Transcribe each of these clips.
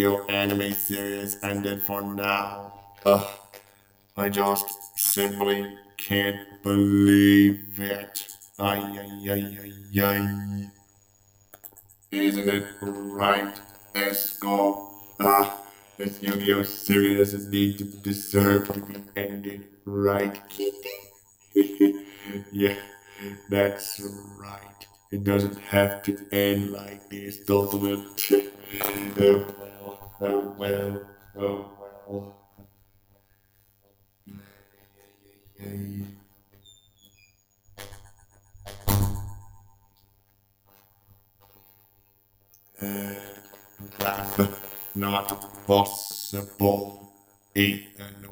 Yu-Gi-Oh anime series ended for now. Ugh, I just simply can't believe it. Ay, ay, ay, ay, ay. Isn't it right, Esco? This Yu-Gi-Oh series doesn't need to deserve to be ended, right, Kitty? Yeah, that's right. It doesn't have to end like this, doesn't it? Oh well, oh well, oh well. Yay. Rap, not possible, Ethan.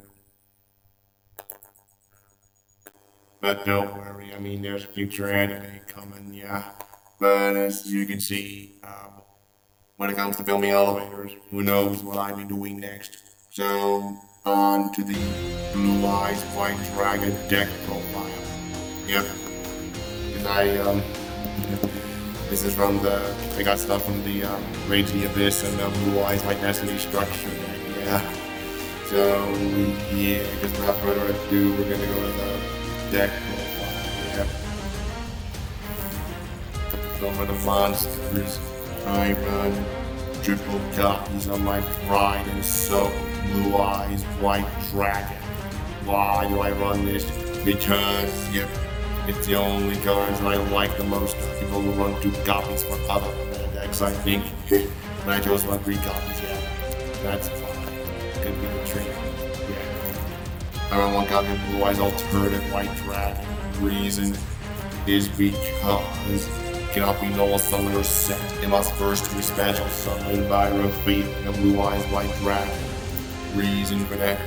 But don't worry, I mean, there's future anime coming, yeah. But as you can see, when it comes to filming elevators, who knows what I'll be doing next. So, on to the Blue Eyes White Dragon deck profile. Yep. And this is from I got stuff from the Rage of the Abyss and the Blue Eyes White Destiny structure deck, yeah. So, yeah, because without further ado, we're gonna go to the deck profile, yep. So for the monsters, I run triple copies of my pride and soul, Blue Eyes White Dragon. Why do I run this? Because, yep, it's the only cards that I like the most. People will run 2 copies for other decks, I think. But I chose run 3 copies, yeah. That's fine. Could be the treat. Yeah. I run 1 copy of Blue Eyes Alternative White Dragon. Reason is because cannot be null summoned or set. It must first be special summoned by revealing a Blue Eyes White Dragon. Reason for that.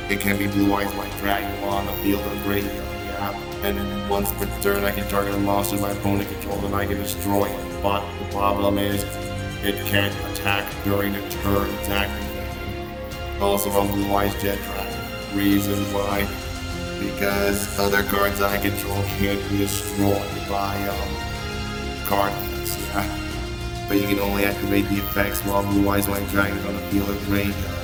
It can be Blue Eyes White Dragon while on the field or graveyard, yeah. And then once per turn I can target a monster my opponent controls and I can destroy it. But the problem is, it can't attack during the turn it's activated. Also on Blue Eyes Jet Dragon. Reason why? Because other cards I control can't be destroyed by card effects, yeah. But you can only activate the effects while Blue Eyes White Dragon is on the field or graveyard.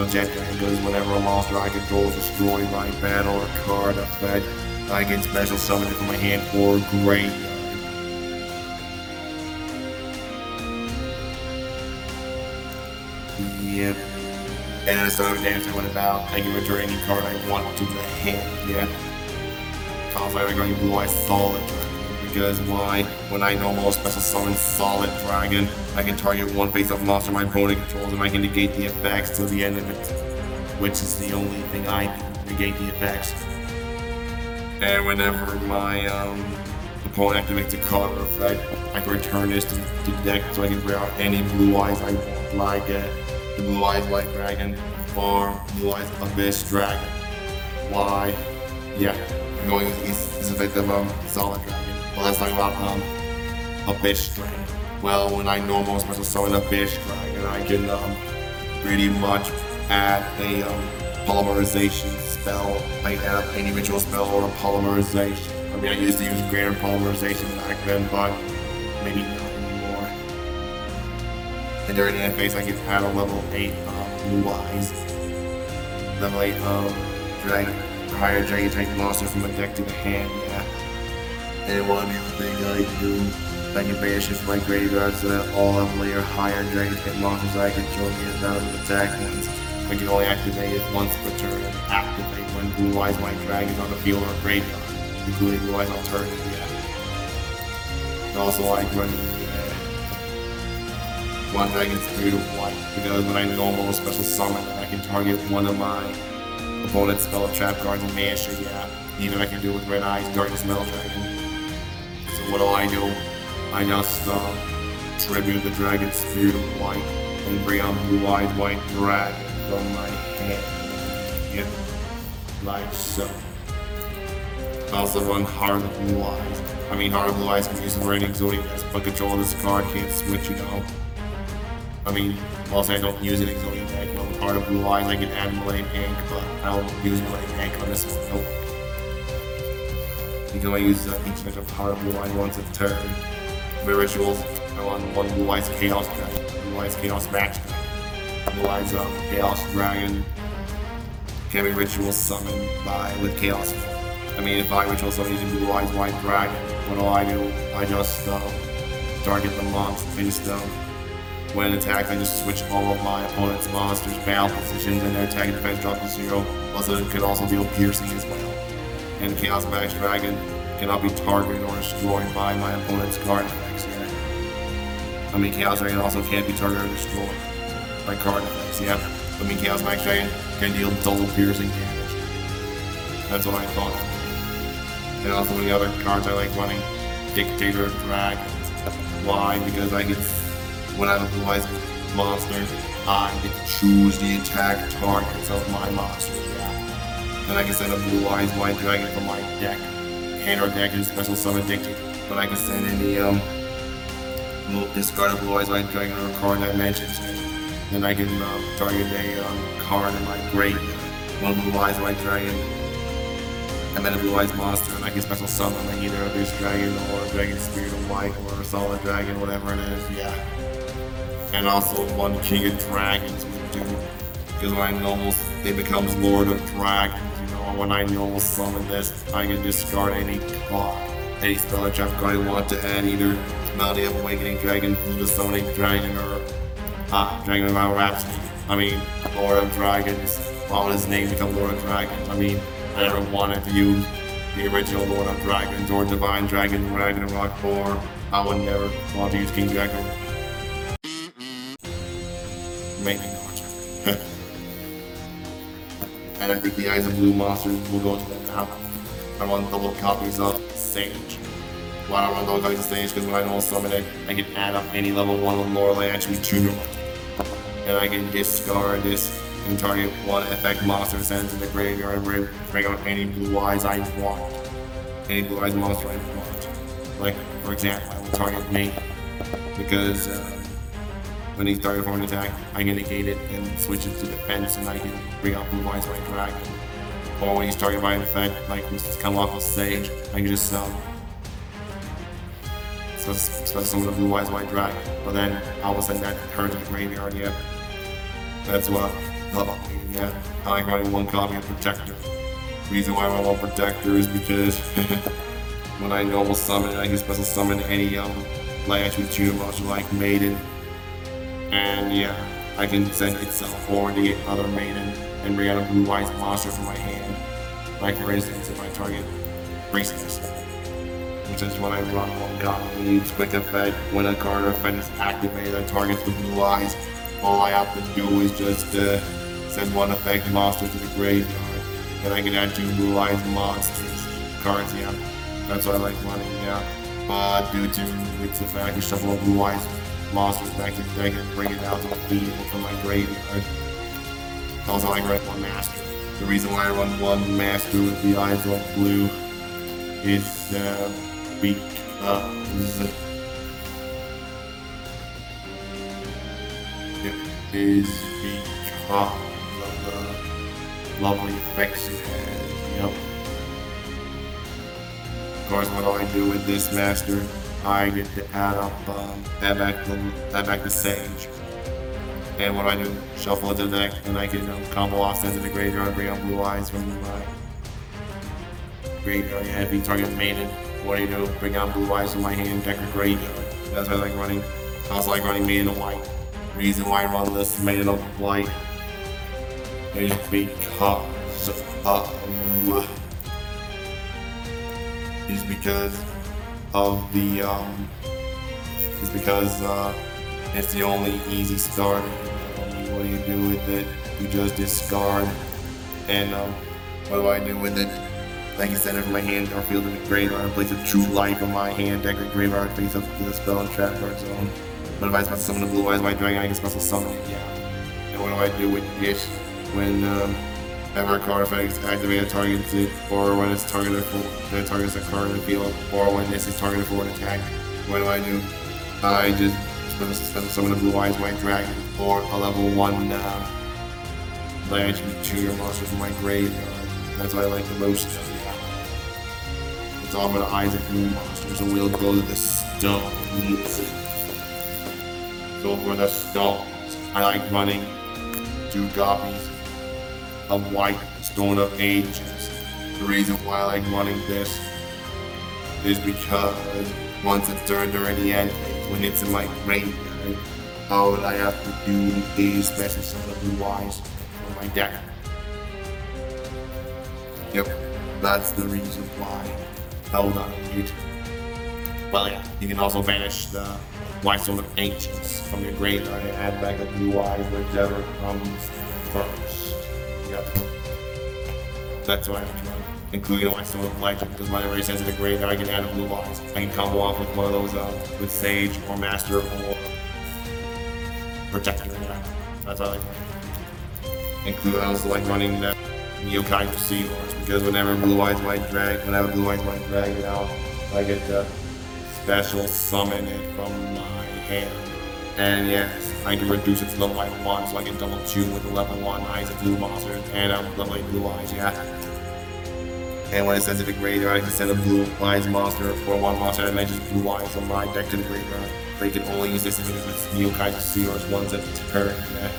Jet Dragon goes whenever a monster I control is destroyed by battle or card effect, I can special summon it from my hand or graveyard. Yep. And at the start of damage I went about, I can return any card I want to the hand, yeah. Cause I regard Blue Eyes Solid Dragon. Because why? When I normal special summon Solid Dragon, I can target 1 face-up monster my opponent controls and I can negate the effects till the end of it. Which is the only thing I do, negate the effects. And whenever my opponent activates a card or effect, I can return this to the deck so I can bring out any Blue Eyes I want, like the Blue Eyes White Dragon or Blue Eyes Abyss Dragon. Why? Yeah, I'm going with this effect of Solid Dragon. Well, let's talk about Abyss Dragon. Well, when I normal special summon Abyss Dragon, I can pretty much add a polymerization spell. I can add any ritual spell or a polymerization. I mean, I used to use greater polymerization back then, but maybe not anymore. And during the end phase, I can add a level 8 Blue Eyes. Level 8 Dragon, higher Dragon type monster from a deck to the hand, yeah. And one new thing I can do, I can banish it from my graveyard so that all level 8 or higher Dragon type monsters I control get down to attack ones. I can only activate it once per turn and activate when Blue Eyes White Dragon is on the field or graveyard, including Blue Eyes Alternative, yeah. And also I run 1 Dragon Spirit of White, because when I normal special summon it, I can target one of my opponent's spell trap cards and banish it, yeah. Even I can do it with Red Eyes, Darkness Metal Dragon. So what do? I just tribute the Dragon Spirit of White and bring out Blue Eyes White Dragon from my hand. Yep. Like so. Also run Heart of Blue Eyes. I mean, Heart of Blue Eyes can be used for any Exotic deck, but control of this card can't switch, you know. I mean, mostly I don't use an Exotic deck. Well, with Heart of Blue Eyes, I can add Malay Ink, but I don't use Malay Ink on this one. Nope. You can only use each of Heart of Blue Eyes once a turn. The rituals I want one Blue Eyes Chaos Dragon, Blue Eyes Chaos Max Dragon, Blue Eyes Chaos Dragon can be ritual summoned with Chaos. I mean, if I ritual summon using Blue Eyes White Dragon, what do? I just target the monster. I just when attacked, I just switch all of my opponent's monsters' battle positions and their attack and defense drop to 0. Also, it could also deal piercing as well. And Chaos Max Dragon cannot be targeted or destroyed by my opponent's card effects. Yeah. I mean, Chaos Dragon also can't be targeted or destroyed by card effects. Yeah. I mean, Chaos Max Dragon can deal double piercing damage. That's what I thought. And also the other cards I like running, Dictator of Dragons. Why? Because I get, when I have a Blue Eyes monster, I get to choose the attack targets of my monsters. Yeah. Then I can send a Blue Eyes White Dragon from my deck. Hand or deck and special summon Dictator. But I can send in the discard a Blue Eyes White Dragon or a card I mentioned. Then I can target a card in my graveyard. One Blue Eyes White Dragon, and then a Blue Eyes monster, and I can special summon like either a Beast Dragon or a Dragon Spirit of White or a Solid Dragon, whatever it is, yeah. And also one King of Dragons would do, because when I normal, it becomes Lord of Dragons, you know, when I normal summon this, I can discard any card, any spell or trap card I want to add, either Melody of Awakening Dragon, Flute of Summoning Dragon, or Dragon of our Rhapsody. I mean, Lord of Dragons. Why would his name become Lord of Dragons? I mean, I never wanted to use the original Lord of Dragons or Divine Dragon, Ragnarok, or I would never want to use King Dragon. Maybe not. And I think the Eyes of Blue monsters will go to them now. I run double copies of Sage. Why do I run double copies of Sage? Because when I know summon it, I can add up any level 1 lore I actually tuner. And I can discard this and target one effect monster sent to the graveyard and bring out any Blue Eyes I want. Any Blue Eyes monster I want. Like, for example, I will target me because when he's targeted for an attack, I can negate it and switch it to defense and I can bring out Blue Eyes White Dragon. Or when he's targeted by an effect, like this Come Off of Sage, I can just special summon the Blue Eyes White Dragon. But then I will send that her to the graveyard, yeah. That's what I love about me, yeah. I like running one copy of Protector. The reason why I want Protector is because when I normal summon it, I can special summon any like actually tuner monster like Maiden. And yeah, I can send itself or negate another Maiden and bring out a Blue Eyes monster from my hand. Like for instance, if I target Priestess, which is when I run one copy, use quick effect. When a card or effect is activated that targets the Blue Eyes, all I have to do is just send one effect monster to the graveyard, and I can add 2 Blue Eyes monsters cards. Yeah, that's what I like running. Yeah, but due to its effect, I can shuffle a Blue Eyes monsters back to the deck and bring it out to the field from my graveyard. Also, I run one master. The reason why I run one master with the eyes of blue is because of the lovely effects it has. Yep. Of course, what do I do with this master? I get to add back the Sage. And what do? Shuffle it to the deck, and I can combo off, send to the graveyard, bring out Blue Eyes from my graveyard. Yeah, if you target Maiden, what do? Bring out Blue Eyes from my hand, deck or graveyard. That's what I like running. I also like running Maiden of White. The reason why I run this Maiden of White is because it's the only easy starter. What do you do with it? You just discard. And what do I do with it? I can send it from my hand or field in the graveyard and place a True Light from my hand, deck or graveyard, face up to the spell and trap card zone. But if I special summon the Blue Eyes White Dragon, I can special summon it, yeah. And what do I do with it? When ever a card effect is activated, targets it, or when it's targeted for, it targets a card in the field, or when this is targeted for an attack, what do? I just special summon the Blue Eyes White Dragon, or a level 1 Blanche tuner monster from my graveyard. That's what I like the most. It's all about the Eyes of Blue monsters, so we'll go to the stones. So for the stones, I like running 2 copies of White Stone of Ages. The reason why I like running this is because once it's turned during the end phase, when it's in my graveyard, all that I have to do is special summon the blue eyes for my deck. Yep, that's the reason why. Hold on, dude. Well, yeah, you can also banish the White Stone of Ancients from your graveyard and add back the blue eyes, whichever comes first. Yep. That's why I'm trying. Including the White Stone of Legend, because when I already sends it to the graveyard, I can add a blue eyes. I can combo off with one of those, with Sage or Master or Protector. Yeah. That's what I like running. Including, I also like running the Yokai for Seahorse, because whenever Blue Eyes White Dragon, out, I get to special summon it from my hand. And yes, I can reduce its level by 1, so I can double tune with the level 1 Eyes of Blue monsters and level 8 Blue Eyes, yeah. And when it sends it to the graveyard, I can send a Blue Eyes monster or one monster that mentions Blue Eyes from my deck to the graveyard. But you can only use this if it's Yokai for Seahorse once at the turn, yeah.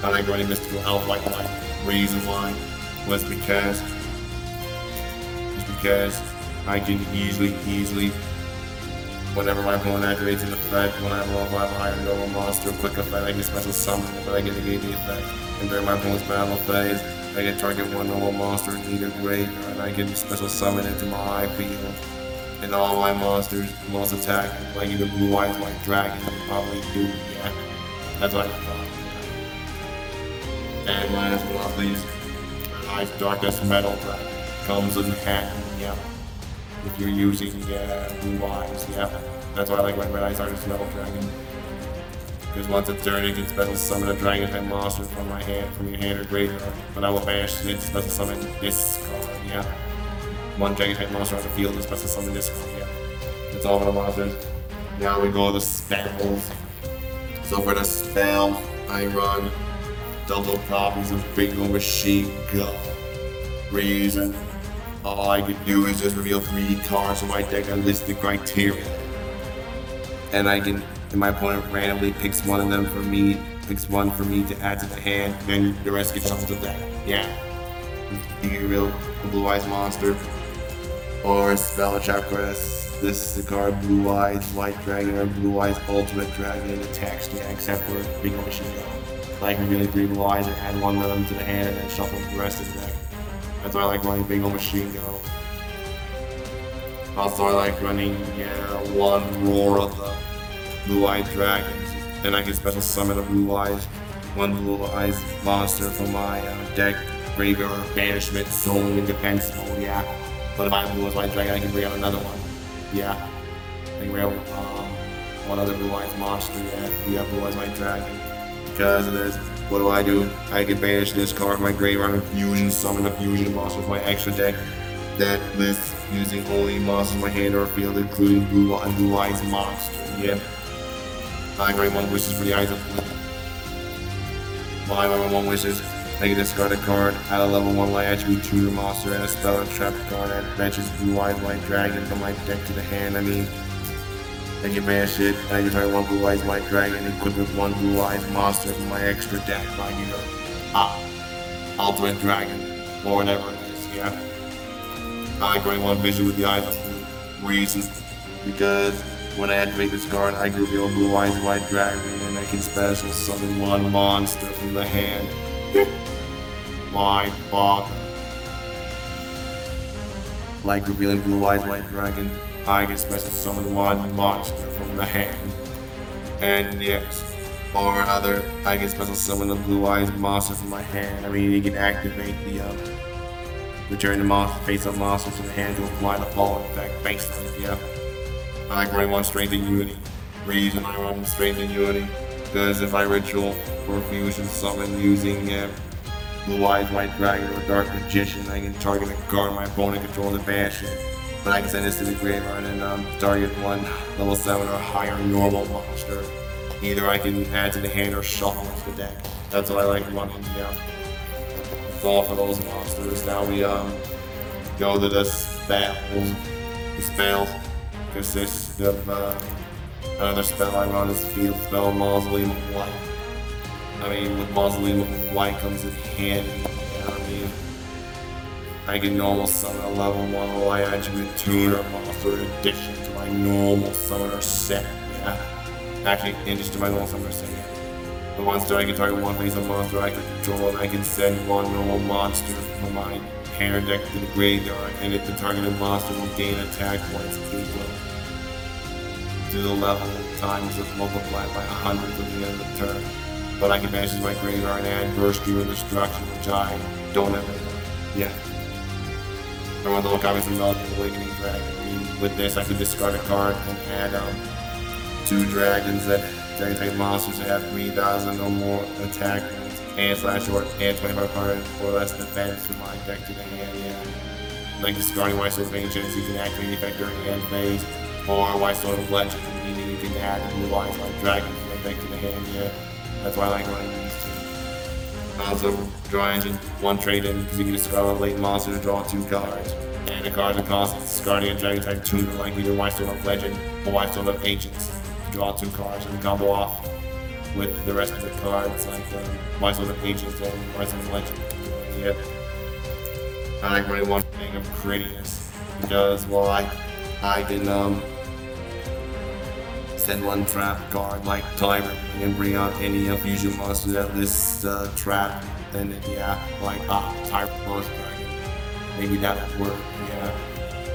I like running Mystical Elf like light. Reason why was because I can easily, whenever my opponent activates an effect, when I roll 5 higher and over monster, quick effect, I can special summon it, but I can negate the effect. And during my opponent's battle phase, I can target one normal monster in either graveyard, and I can special summon it to my field. And all my monsters must attack, like either Blue Eyes White Dragon, probably do, yeah. That's what I thought. And last but not least, Ice Darkness Metal Dragon comes in hand, yeah. If you're using Blue Eyes, yeah. That's why I like Red Ice Darkness Metal Dragon. Because once it's turn, you can special summon a dragon type monster from my hand, from your hand or graveyard. But I will banish it to special summon this card, yeah. One dragon type monster on the field to special summon this card, yeah. That's all for the monsters. Now we go to the spells. So for the spell, I run double copies of Bingo Machine Gun. Reason, all I can do is just reveal 3 cards from my deck and list the criteria. And my opponent randomly picks one of them for me, to add to the hand, then the rest gets shuffled to the deck. Yeah. You can reveal a Blue Eyes monster, or a spell Chakras. This is the card Blue Eyes White Dragon or Blue Eyes Ultimate Dragon in the text, yeah, except for Bingo Machine Gun. Like revealing 3 Blue Eyes and add one of them to the hand and then shuffle the rest of the deck. That's why I like running Bingo Machine Gun. Also I like running one Roar of the Blue Eyed Dragons. Then I can special summon a one Blue Eyes monster from my deck, graveyard, banishment, solely in defense mode, yeah. But if I have Blue Eyes White Dragon, I can bring out another one. Yeah. I can bring out one other Blue Eyes monster, yeah, if we have Blue Eyes White Dragon. Because of this, what do? I can banish this card from my graveyard and fusion summon a fusion monster from my extra deck that lists using only monsters in my hand or field, including Blue Eyes monster, yeah. I grant 1 wishes for the Eyes of Blue. While I run 1 wishes, I can discard a card, add a level 1 light attribute tutor monster, and a spell or trap card that fetches Blue Eyes White Dragon from my deck to the hand. I can banish it, and I can target 1 Blue Eyes White Dragon and equip with 1 Blue Eyes monster from my extra deck by either Ultimate Dragon or whatever it is, yeah. I grant 1 vision with the Eyes of Blue. Reason, because when I activate this card, I can reveal Blue Eyes White Dragon and I can special summon 1 monster from the hand. Why bother? Like revealing Blue Eyes White Dragon, I can special summon 1 monster from the hand. And yes, or other, I can special summon a Blue Eyes monster from my hand. You can activate the return the monster, face-up monster to the hand to apply the following effect based on it, yeah. I run 1 Strength and Unity. Reason I run Strength and Unity, because if I ritual or fusion summon using Blue Eyes White Dragon or Dark Magician, I can target a card my opponent controls and banish it. But I can send this to the graveyard and target 1 level 7 or higher normal monster. Either I can add to the hand or shuffle into the deck. That's what I like running, yeah. That's all for those monsters. Now we go to the spells. The spells consist of Another spell I run is Field Spell, Mausoleum of Light. I mean, with Mausoleum of Light comes in handy, you know what I mean? I can normal summon a level 1 Light Attribute tuner monster in addition to my normal summoner set, yeah? Actually, in addition to my normal summoner set, yeah. The monster I can target one face-up monster I can control, and I can send one normal monster from my hand deck to the graveyard, and if the targeted monster will gain attack points equal to the level times of multiplied by 100 at the end of the turn. But I can banish my graveyard and add Burst Stream of Destruction, which I don't have anymore. Yeah. I want to look obviously Melodic Awakening Dragon. I mean, with this I could discard a card and add 2 dragons that dragon type monsters that have 3,000 or more attack points and slash or and 2500 or less defense from my deck to the hand, yeah. Like discarding White Sword of Ancients, you can activate the effect during the end phase, or White Sword of Legend, meaning you can add a new White Dragon from my deck to the hand, yeah. That's why I like running these two. Also, draw engine, 1 trade in, because you can discard a late monster to draw 2 cards. And the cards are cost discarding a dragon type tuner like either White Sword of Legend or White Sword of Ancients. Draw 2 cards and combo off with the rest of the cards like White Sword of Ancients and White Sword of Legend. Yep. I like running 1 thing of Critias because, well, I can send 1 trap card like Timer and bring out any fusion monster that lists trap, and then, yeah, like Timer monster dragon. Maybe that would work, yeah.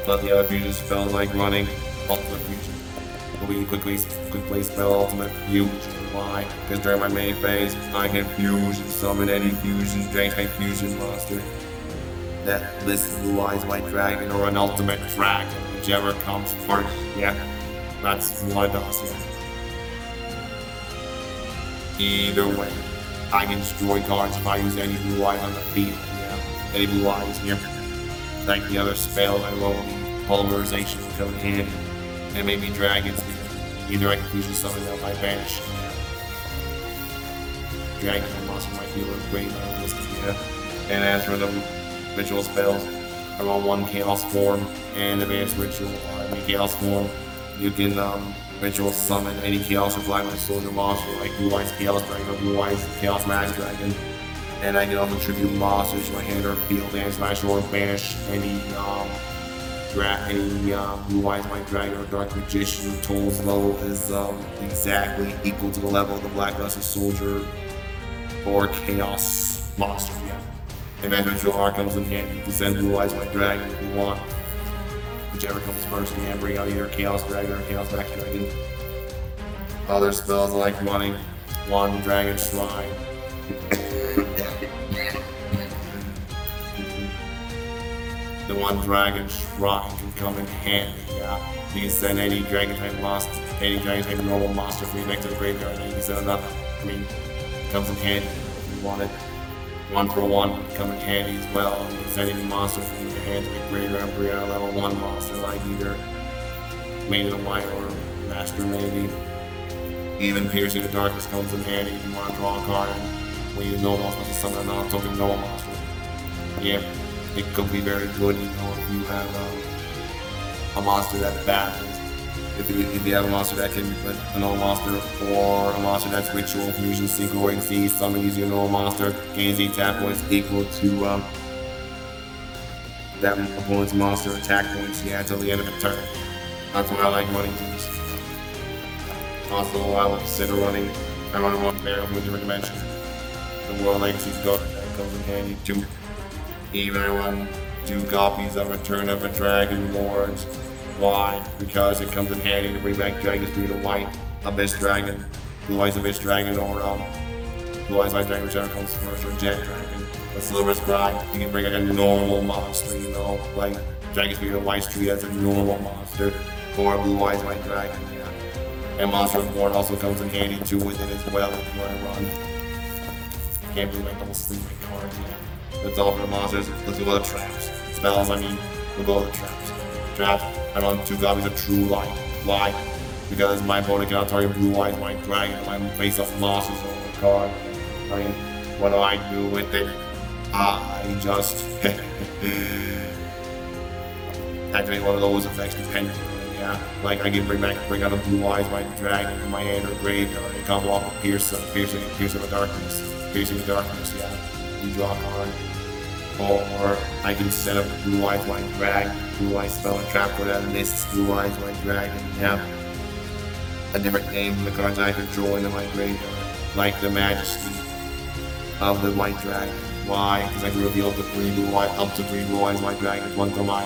But the other fusion spells like running Ultimate Fusion. We quick play spell Ultimate Fusion. Why? Because during my main phase, I can fusion summon any fusion, dragon type fusion monster that lists Blue Eyes White Dragon or an Ultimate Dragon, whichever comes first. Yeah, that's what it does. Yeah. Either way, I can destroy cards if I use any Blue Eyes on the field. Yeah, any Blue Eyes here. Like the other spell, I roll the Pulverization will come in handy. And maybe dragons, either I can fusion summon them by banish. Dragon type monster might be a little great on this, yeah. And as for the ritual spells, I roll 1 Chaos Form and Advanced Ritual. In Chaos Form, you can ritual summon any Chaos or Flying Soldier monster like Blue Eyes Chaos Dragon or Blue Eyes Chaos Max Dragon. And I can also tribute monsters to my hand or field and slash or banish any Blue Eyes White Dragon or Dark Magician whose toll's level is exactly equal to the level of the Blackluster Soldier or Chaos Monster, yeah. Advanced Ritual R comes in handy. You can send Blue Eyes White Dragon if you want. Whichever comes first, you can bring out either Chaos Dragon or Chaos Max Dragon. Other spells like running 1 Dragon Shrine. The 1 Dragon Shrine can come in handy, yeah. You can send any Dragon type monster, any Dragon type normal monster from your deck to the graveyard, and you can send another. I mean, it comes in handy if you want it. 1 for 1 can come in handy as well. You can send any monster from your hand to the graveyard and bring out a level 1 monster like either Maiden of White or Master maybe. Even Piercing the Darkness comes in handy if you want to draw a card and when you use normal monster, summon a non-token normal monster. Yeah. It could be very good, you know, if you have a monster that battles. If you have a monster that can put a normal monster or a monster that's ritual, fusion, synchro, or exceed, summon using a normal monster, gains the attack points equal to that opponent's monster attack points, yeah, until the end of the turn. That's why I like running these. Also, I would consider running, I run one barrel from a different dimension. The World Legacy Guard that comes in handy too. Even I run 2 copies of Return of a Dragon Lords. Why? Because it comes in handy to bring back Dragon's Breed of White, Abyss Dragon, Blue Eyes Abyss Dragon, or Blue Eyes White Dragon, whichever comes first, or Jet Dragon. A Silver Scribe, you can bring like a normal monster, you know, like Dragon's Breed of White's tree as a normal monster, or a Blue Eyes White Dragon, yeah. And Monster Reborn also comes in handy too with it as well if you want to run. Can't believe I don't sleep my cards, yeah. That's all for the monsters. Let's go to the traps. Spells, I mean, we'll go to the traps. Traps, I run 2 copies of True Light. Why? Because my opponent cannot target Blue Eyes White Dragon if I face up monsters on the card. I mean, what do I do with it? I just activate one of those effects depending on yeah. Like I can bring out a blue eyes white dragon in my hand or graveyard and combo off a piercing the darkness. Piercing the darkness, yeah. You draw a card. Or I can set up blue eyes white dragon, blue eyes spell and trap for that lists blue eyes white dragon, yeah. A different name from the cards I control into my graveyard. Like the majesty of the white dragon. Why? Because I can reveal up to three blue eyes white dragons, one from my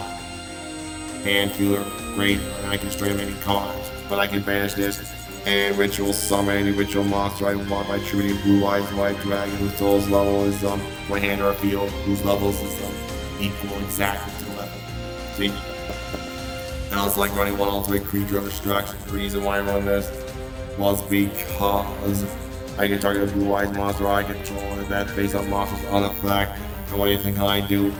hand, healer, graveyard, and I can straight up any cards. But I can banish this and ritual summon any ritual monster I want by tributing blue eyes white dragon whose soul's level is my hand or field, whose levels is equal exactly to the level. See? And I was like running one ultimate creature of destruction. The reason why I run this was because I can target a blue eyes monster I control, and that face up monster's unaffected. And what do you think I do?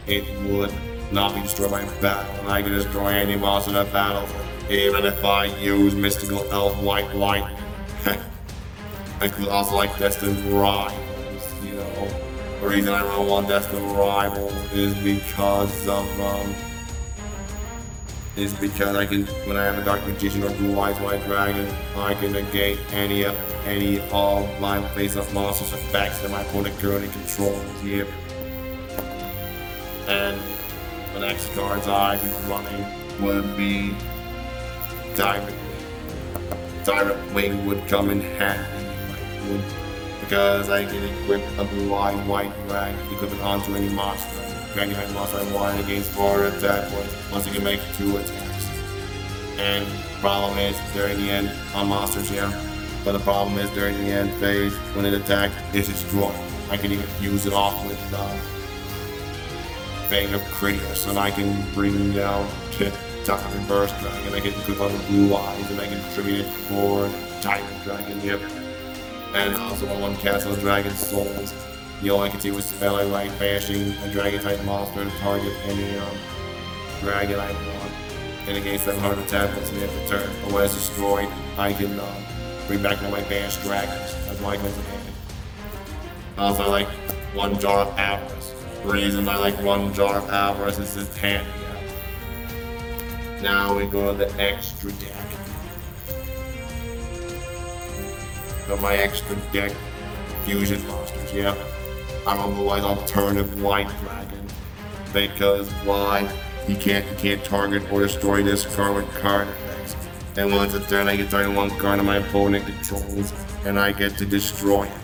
It would not be destroyed by battle, and I can destroy any monster that battles, even if I use mystical elf white light. I could also like destined rivals, you know. The reason I run one destined rivals is because I can, when I have a dark magician or blue eyes white dragon, I can negate any of my face-up monsters' effects that my opponent currently controls. Yep. And the next cards I'd be running would be Tyrant Wing. Tyrant Wing would come in handy because I can equip a blue eyes white dragon, equip it onto any monster. Dragon type monster I want against 4 attack points. Once it can make 2 attacks. And problem is during the end on monsters, yeah. But the problem is during the end phase, when it attacks, it's destroyed. I can even fuse it off with Fang of Critius, and I can bring down Tyrant Burst Dragon. I can equip on the blue eyes, and I can contribute it for Tyrant Dragon, yep. And also on one Castle Dragon Souls. The only I can see was spell I like bashing a dragon type monster to target any dragon I want. And against 700 attack points in the end of the turn. But when it's destroyed, I can bring back one of my banished dragons. That's why it comes in handy. Also I like one Jar of Avarice. The reason I like one Jar of Avarice is it's handy. Yeah. Now we go to the extra deck. So my extra deck fusion monsters, yeah. I'm a blue eyes alternative white dragon. Because why? You can't target or destroy this card with card effects. And once it's turn I can target one card that my opponent controls and I get to destroy it.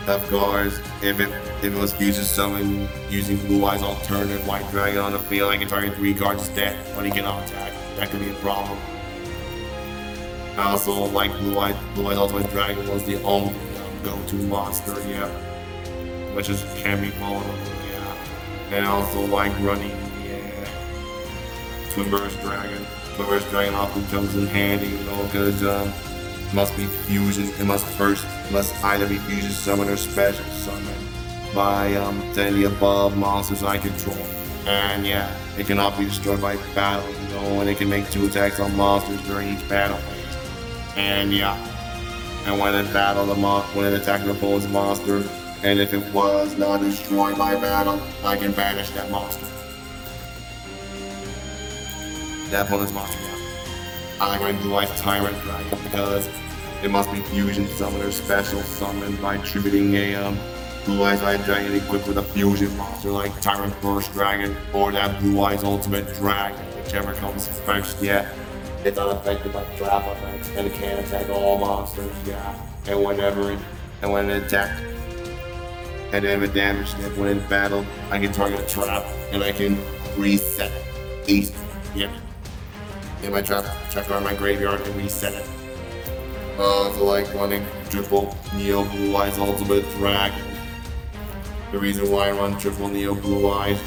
Of course, if it was fusion summon using blue eyes alternative white dragon on the field, I can target 3 cards dead when he cannot attack. That could be a problem. I also like blue eyes ultimate dragon was the only go-to monster, yeah, which can be vulnerable, yeah. And I also like running, yeah, Twin Burst Dragon. Twin Burst Dragon often comes in handy, you know, because must be fusion. It must either be fusion summon or special summon by 10 of the above monsters I control. And yeah, it cannot be destroyed by battle, you know, and it can make 2 attacks on monsters during each battle phase. And yeah. And when it attacked the opponent's monster, and if it was not destroyed by battle, I can banish that monster. That opponent's monster now. I like running blue eyes Tyrant Dragon because it must be fusion summon or special summon by tributing a blue eyes white dragon equipped with a fusion monster like Tyrant Burst Dragon or that blue eyes ultimate dragon, whichever comes first, yeah. It's unaffected by trap effects and it can attack all monsters, yeah. And when it attacked, and then it damaged it when in battle, I can target a trap and I can reset it. Easy. Yep. In my trap card in my graveyard and reset it. So like running triple Neo Blue Eyes Ultimate Dragon. The reason why I run triple Neo Blue Eyes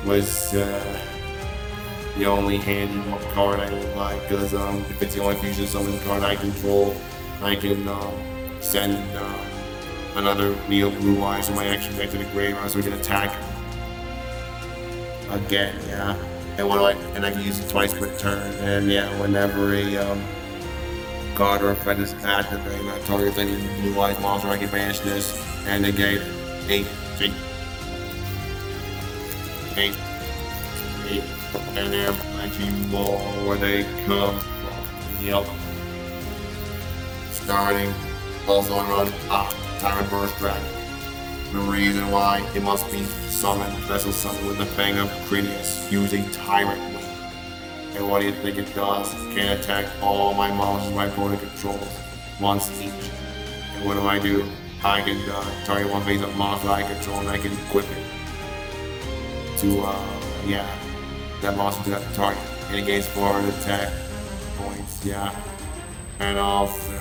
was the only handy card I would like, because if it's the only fusion summon card I control, I can send another Neo Blue Eyes from my extra deck to the graveyard so we can attack again, yeah. And I can use it twice per turn, and yeah, whenever a card or effect is activated, I target any Blue Eyes monster, I can banish this and negate 8. me. And there are plenty more where they come from. Yep. Starting, also I run Tyrant Burst Dragon. The reason why it must be summoned, special summoned with the Fang of Crinius using Tyrant Wing. And what do you think it does? Can attack all my monsters my opponent controls once each. And what do? I can target one face-up monster I control and I can equip it to, that monster to that target. And it gains 400 attack points, yeah. And also,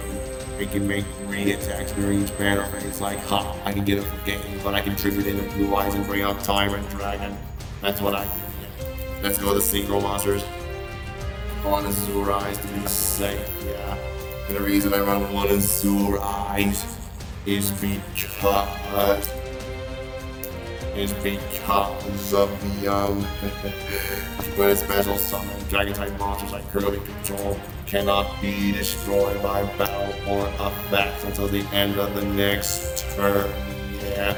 it can make 3 attacks during each battle phase. Like, I can get it for games, but I can tribute into Blue Eyes and bring out Tyrant Dragon. That's what I can do. Let's go to the synchro monsters. One Azure Eyes to be safe, yeah. And the reason I run one Azure Eyes is because of the when it's special summon, dragon type monsters like currently control cannot be destroyed by battle or effects until the end of the next turn. Yeah.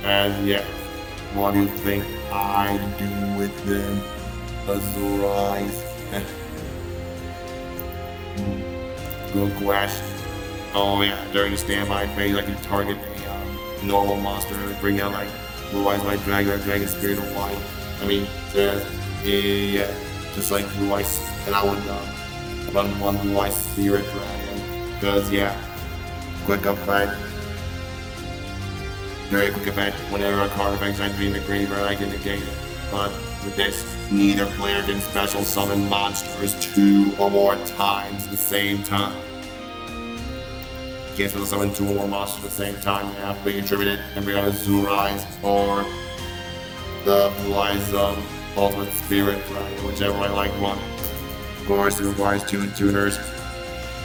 And yeah, what do you think I do with them? Azure Eyes. Good question. Oh yeah, during the standby phase, I can target a normal monster and bring out like Blue Eyes White Dragon or Dragon Spirit of White. I mean, yeah, just like Blue Eyes, and I would run one Blue Eyes Spirit Dragon, because yeah, quick effect, very quick effect. Whenever a card effect enters in the graveyard, I can negate it. But with this, neither player can special summon monsters 2 or more times at the same time. You can't special summon 2 or more monsters at the same time. You have to contribute it and bring out Azure Eyes or the Blue Eyes Ultimate Spirit Dragon, whichever I like one. Of course, it requires 2 tuners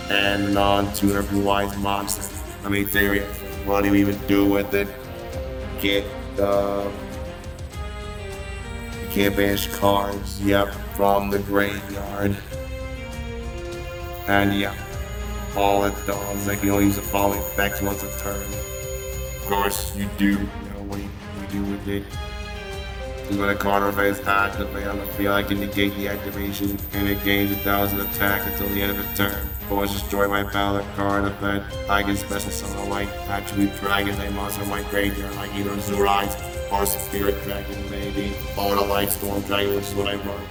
and non-tuner Blue Eyes monsters. I mean, serious. What do you even do with it? You can't banish cards, yep, from the graveyard. And yeah, all it does, I can only use the following effects once a turn. Of course, you know what you do with it. When a card phase activate on the field, I can negate the activation, and it gains 1,000 attack until the end of the turn. Or destroy my ballot card effect. I can special summon a white attribute dragon type monster in my graveyard, like either Azure Eyes or Spirit Dragon, maybe, or a Light Storm Dragon, which is what I run.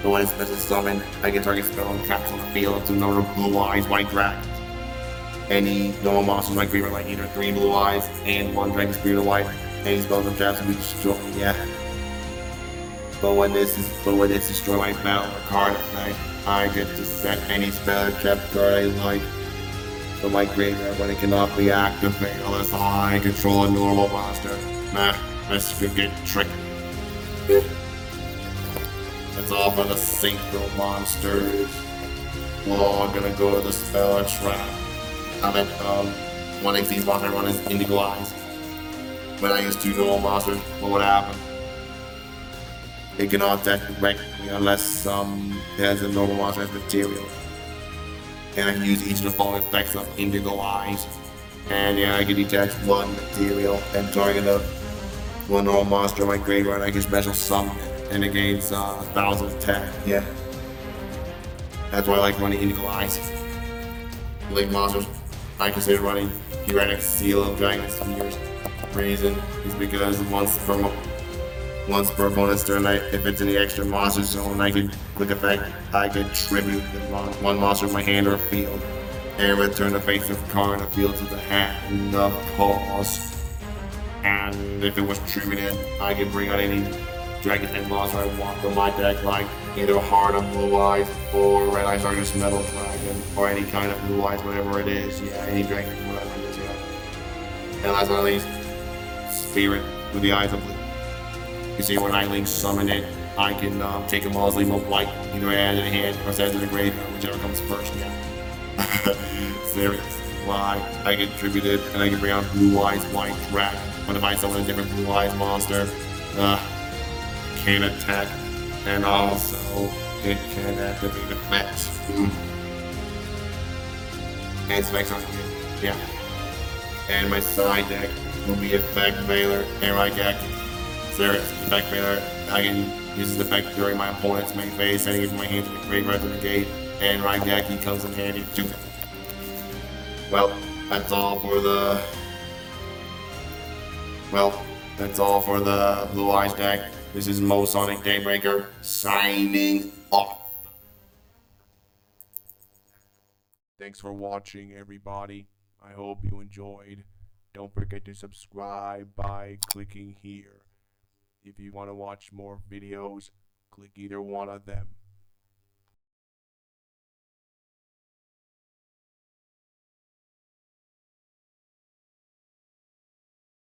But when it's special summoned, I can target spell and traps on the field up to a number of Blue Eyes White Dragons. Any normal monsters in my graveyard, like either 3 Blue Eyes and 1 Dragon Spirit of White. Any spells and traps will be destroyed, yeah. But when this destroy my battle or card effect, I get to set any spell or trap card I like from my graveyard when it cannot be activated unless I control a normal monster. Nah, this could get tricky. That's all for the synchro monsters. We're gonna go to the spell or trap. I meant, one of these monsters one is Indigo Eyes. When I use 2 normal monsters, what would happen? It cannot attack directly unless it has a normal monster as material. And I can use each of the following effects of Indigo Eyes. And yeah, I can detach 1 material and target one normal monster in my graveyard. I can special summon it, and it gains 1,000 attack. Yeah. That's why I like running Indigo Eyes. Link monsters, I consider running Heretic Seal of Dragon Spheres. Reason is because once per opponent's turn, if it's in the extra monster zone, I can quick effect, I can tribute one monster in my hand or field, and return the face-up card in the field to the hand, of course. And if it was tributed, I can bring out any dragon type monster I want from my deck, like either Heart of Blue Eyes or Red Eyes Argus Metal Dragon, or any kind of Blue Eyes, whatever it is. Yeah, any dragon, whatever it is, yeah. And last but not least, Spirit with the Eyes of Blue. You see, when I link summon it, I can take a Mausoleum of White, either add it in hand or send it to the graveyard, whichever comes first, yeah. Serious. Why? I can tribute it, and I can bring out Blue Eyes White Dragon. But if I summon a different Blue Eyes monster, can attack, and also it can activate effects. And its effects aren't good. Yeah. And my side deck will be Effect Veiler and Raigeki. Zerix, Effect Veiler, I can use this effect during my opponent's main phase, sending it from my hand to the graveyard to negate, and Raigeki comes in handy too. Well, that's all for the Blue Eyes deck. This is Mo Sonic Daybreaker, signing off. Thanks for watching, everybody. I hope you enjoyed. Don't forget to subscribe by clicking here. If you want to watch more videos, click either one of them.